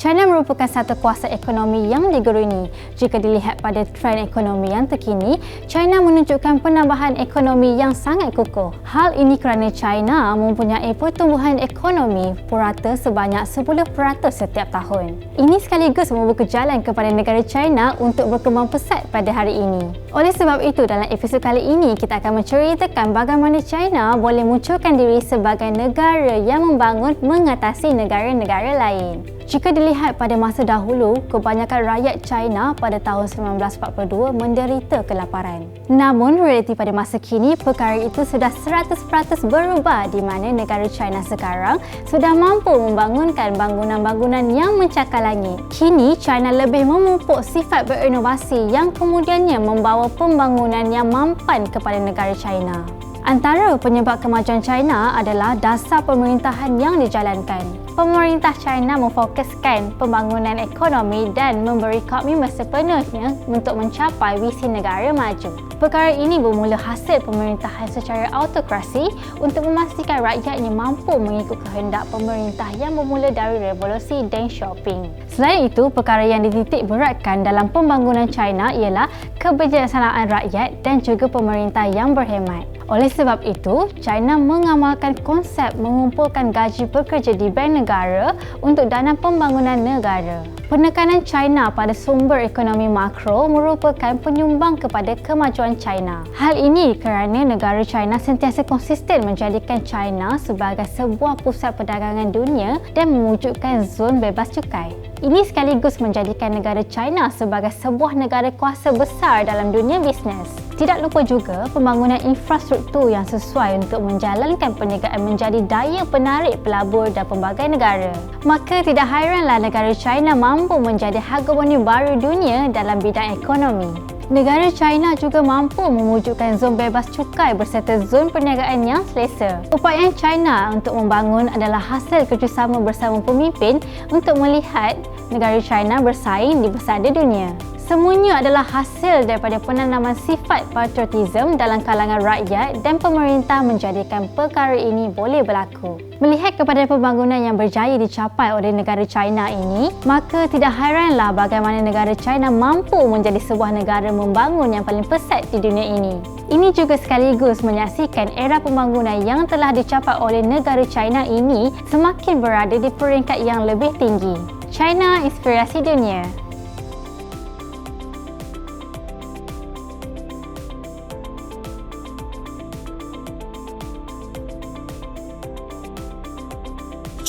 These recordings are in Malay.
China merupakan satu kuasa ekonomi yang digeruni. Jika dilihat pada trend ekonomi yang terkini, China menunjukkan penambahan ekonomi yang sangat kukuh. Hal ini kerana China mempunyai pertumbuhan ekonomi purata sebanyak 10% setiap tahun. Ini sekaligus membuka jalan kepada negara China untuk berkembang pesat pada hari ini. Oleh sebab itu, dalam episod kali ini kita akan menceritakan bagaimana China boleh munculkan diri sebagai negara yang membangun mengatasi negara-negara lain. Jika dilihat pada masa dahulu, kebanyakan rakyat China pada tahun 1942 menderita kelaparan. Namun, realiti pada masa kini, perkara itu sudah 100% berubah di mana negara China sekarang sudah mampu membangunkan bangunan-bangunan yang mencakar langit. Kini, China lebih memupuk sifat berinovasi yang kemudiannya membawa pembangunan yang mampan kepada negara China. Antara penyebab kemajuan China adalah dasar pemerintahan yang dijalankan. Pemerintah China memfokuskan pembangunan ekonomi dan memberi komitmen sepenuhnya untuk mencapai visi negara maju. Perkara ini bermula hasil pemerintahan secara autokrasi untuk memastikan rakyatnya mampu mengikut kehendak pemerintah yang bermula dari revolusi Deng Xiaoping. Selain itu, perkara yang dititik beratkan dalam pembangunan China ialah kebijaksanaan rakyat dan juga pemerintah yang berhemat. Oleh sebab itu, China mengamalkan konsep mengumpulkan gaji pekerja di bank negara untuk dana pembangunan negara. Penekanan China pada sumber ekonomi makro merupakan penyumbang kepada kemajuan China. Hal ini kerana negara China sentiasa konsisten menjadikan China sebagai sebuah pusat perdagangan dunia dan mewujudkan zon bebas cukai. Ini sekaligus menjadikan negara China sebagai sebuah negara kuasa besar dalam dunia bisnes. Tidak lupa juga pembangunan infrastruktur yang sesuai untuk menjalankan perniagaan menjadi daya penarik pelabur dan pelbagai negara. Maka tidak hairanlah negara China mampu menjadi hegemoni baru dunia dalam bidang ekonomi. Negara China juga mampu mewujudkan zon bebas cukai berserta zon perniagaan yang selesa. Upayaan China untuk membangun adalah hasil kerjasama bersama pemimpin untuk melihat negara China bersaing di bersada dunia. Semuanya adalah hasil daripada penanaman sifat patriotisme dalam kalangan rakyat dan pemerintah menjadikan perkara ini boleh berlaku. Melihat kepada pembangunan yang berjaya dicapai oleh negara China ini, maka tidak hairanlah bagaimana negara China mampu menjadi sebuah negara membangun yang paling pesat di dunia ini. Ini juga sekaligus menyaksikan era pembangunan yang telah dicapai oleh negara China ini semakin berada di peringkat yang lebih tinggi. China Inspirasi Dunia.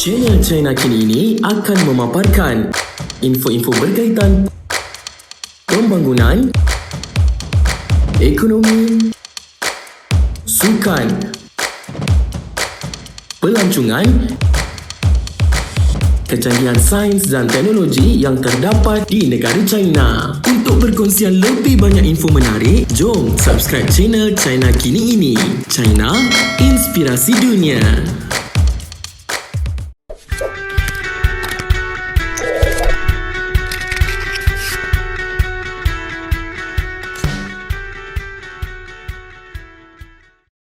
Channel China Kini ini akan memaparkan info-info berkaitan pembangunan, ekonomi, sukan, pelancongan, kecanggihan sains dan teknologi yang terdapat di negara China. Untuk perkongsian lebih banyak info menarik, jom subscribe channel China Kini ini. China Inspirasi Dunia.